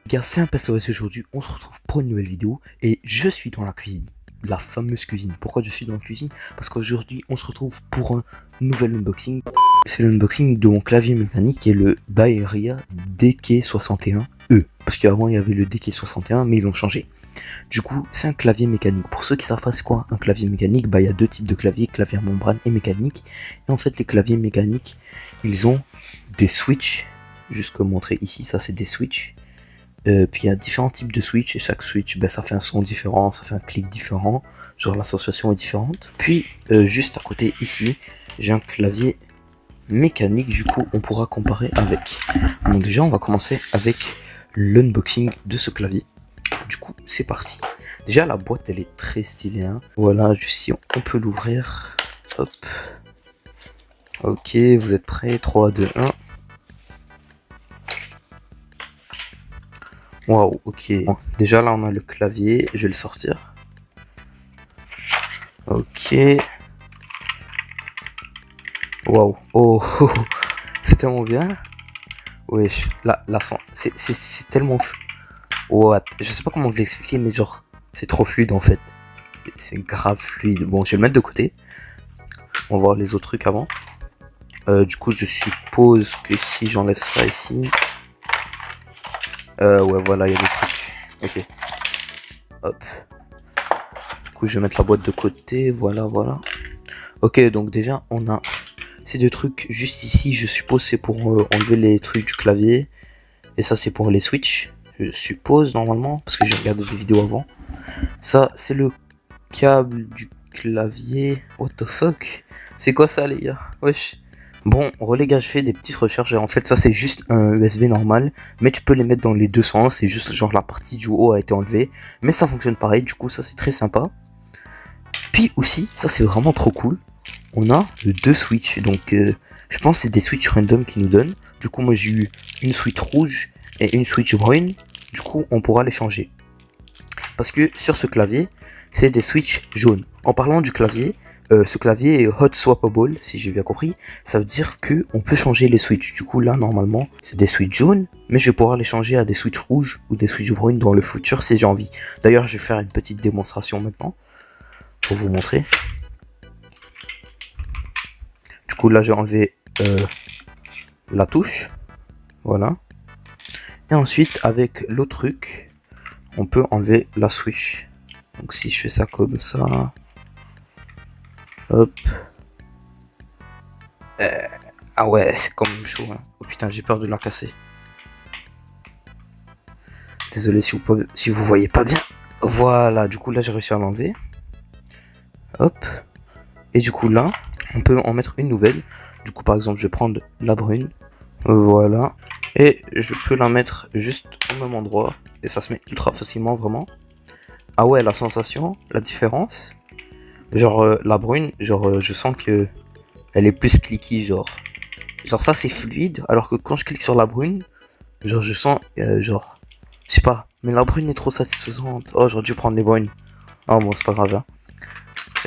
Gars, c'est un PSOS aujourd'hui, on se retrouve pour une nouvelle vidéo et je suis dans la cuisine, la fameuse cuisine. Pourquoi je suis dans la cuisine? Parce qu'aujourd'hui on se retrouve pour un nouvel unboxing. C'est l'unboxing de mon clavier mécanique qui est le Daeria DK61E. Parce qu'avant il y avait le DK61 mais ils l'ont changé. Du coup c'est un clavier mécanique. Pour ceux qui savent pas c'est quoi un clavier mécanique, bah il y a deux types de claviers, clavier à membrane et mécanique. Et en fait les claviers mécaniques, ils ont des switches, juste comme montrer ici, ça c'est des switches. Puis il y a différents types de switch et chaque switch ça fait un son différent, ça fait un clic différent, genre l'association est différente. Puis juste à côté ici j'ai un clavier mécanique, du coup on pourra comparer avec. Donc déjà on va commencer avec l'unboxing de ce clavier. Du coup c'est parti. Déjà la boîte elle est très stylée hein. Voilà, juste si on peut l'ouvrir. Hop. Ok, vous êtes prêts? 3, 2, 1. Waouh, ok. Bon, déjà là on a le clavier, je vais le sortir. Ok. Waouh. Oh, oh, oh. C'est tellement bien. Wesh, là, c'est tellement. What? Je sais pas comment vous l'expliquer, mais genre, c'est trop fluide en fait. C'est grave fluide. Bon, je vais le mettre de côté. On va voir les autres trucs avant. Du coup, je suppose que si j'enlève ça ici. Ouais, voilà, il y a des trucs. Ok. Hop. Du coup, je vais mettre la boîte de côté. Voilà, voilà. Ok, donc déjà, on a ces deux trucs juste ici. Je suppose c'est pour enlever les trucs du clavier. Et ça, c'est pour les switches. Je suppose, normalement. Parce que j'ai regardé des vidéos avant. Ça, c'est le câble du clavier. What the fuck? C'est quoi ça, les gars? Wesh. Bon, les gars, je fais des petites recherches. Et en fait, ça, c'est juste un USB normal. Mais tu peux les mettre dans les deux sens. C'est juste genre la partie du haut a été enlevée. Mais ça fonctionne pareil. Du coup, ça, c'est très sympa. Puis aussi, ça, c'est vraiment trop cool. On a deux switches. Donc, je pense que c'est des switches random qui nous donnent. Du coup, moi, j'ai eu une switch rouge et une switch brune. Du coup, on pourra les changer. Parce que sur ce clavier, c'est des switches jaunes. En parlant du clavier, ce clavier est hot swappable, si j'ai bien compris. Ça veut dire que on peut changer les switches. Du coup, là, normalement, c'est des switches jaunes, mais je vais pouvoir les changer à des switches rouges ou des switches brunes dans le futur si j'ai envie. D'ailleurs, je vais faire une petite démonstration maintenant pour vous montrer. Du coup, là, j'ai enlevé la touche. Voilà. Et ensuite, avec l'autre truc, on peut enlever la switch. Donc si je fais ça comme ça, hop. Ah ouais, c'est quand même chaud. Hein. Oh putain, j'ai peur de la casser. Désolé si vous voyez pas bien. Voilà, du coup là j'ai réussi à l'enlever. Hop. Et du coup là, on peut en mettre une nouvelle. Du coup par exemple, je vais prendre la brune. Voilà. Et je peux la mettre juste au même endroit. Et ça se met ultra facilement, vraiment. Ah ouais, la sensation, la différence. Genre la brune, genre je sens que elle est plus cliquée, genre ça c'est fluide, alors que quand je clique sur la brune, genre je sens genre je sais pas, mais la brune est trop satisfaisante. Oh, j'aurais dû prendre les brunes. Oh bon, c'est pas grave hein.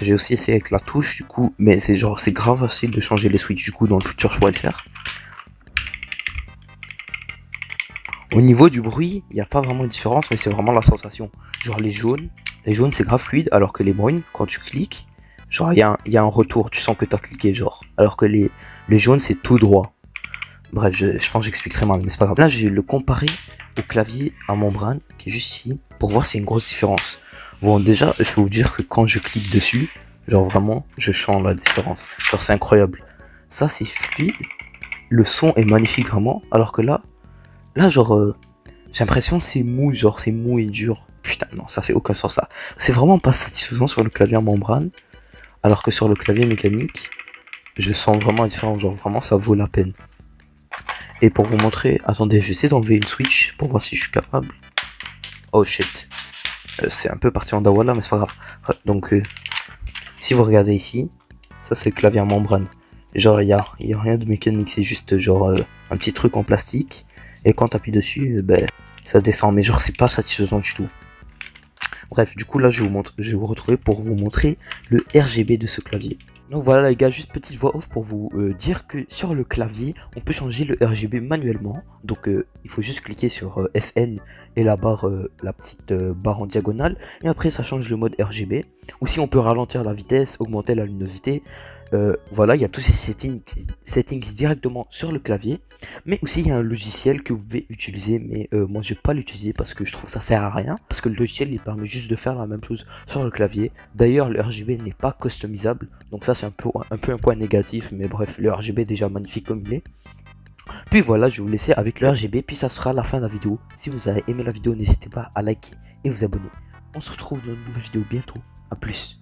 J'ai aussi essayé avec la touche du coup, mais c'est genre c'est grave facile de changer les switches, du coup dans le futur je pourrais le faire. Au niveau du bruit, il n'y a pas vraiment de différence, mais c'est vraiment la sensation. Genre les jaunes c'est grave fluide, alors que les brunes, quand tu cliques, genre il y a un retour, tu sens que tu as cliqué, genre. Alors que les jaunes c'est tout droit. Bref, je pense que j'explique très mal, mais c'est pas grave. Là, je vais le comparer au clavier à membrane, qui est juste ici, pour voir s'il y a une grosse différence. Bon, déjà, je peux vous dire que quand je clique dessus, genre vraiment, je sens la différence. Genre c'est incroyable. Ça c'est fluide, le son est magnifique vraiment, alors que là, genre, j'ai l'impression que c'est mou, genre c'est mou et dur. Putain, non, ça fait aucun sens ça. C'est vraiment pas satisfaisant sur le clavier en membrane, alors que sur le clavier mécanique, je sens vraiment la différence, genre vraiment ça vaut la peine. Et pour vous montrer, attendez, je vais essayer d'enlever une switch pour voir si je suis capable. Oh shit, c'est un peu parti en dawala, mais c'est pas grave. Donc, si vous regardez ici, ça c'est le clavier en membrane. Genre y a rien de mécanique, c'est juste genre un petit truc en plastique. Et quand t'appuies dessus, ben ça descend, mais genre c'est pas satisfaisant du tout. Bref, du coup là je vais vous retrouver pour vous montrer le RGB de ce clavier. Donc voilà les gars, juste petite voix off pour vous dire que sur le clavier, on peut changer le RGB manuellement. Donc il faut juste cliquer sur FN et la barre, la petite barre en diagonale. Et après ça change le mode RGB. Aussi on peut ralentir la vitesse, augmenter la luminosité. Voilà, il y a tous ces settings directement sur le clavier. Mais aussi il y a un logiciel que vous pouvez utiliser. Mais moi je vais pas l'utiliser parce que je trouve que ça sert à rien. Parce que le logiciel il permet juste de faire la même chose sur le clavier. D'ailleurs le RGB n'est pas customisable. Donc ça c'est un point négatif. Mais bref, le RGB est déjà magnifique comme il est. Puis voilà, je vais vous laisser avec le RGB. Puis ça sera la fin de la vidéo. Si vous avez aimé la vidéo, n'hésitez pas à liker et vous abonner. On se retrouve dans une nouvelle vidéo bientôt. A plus.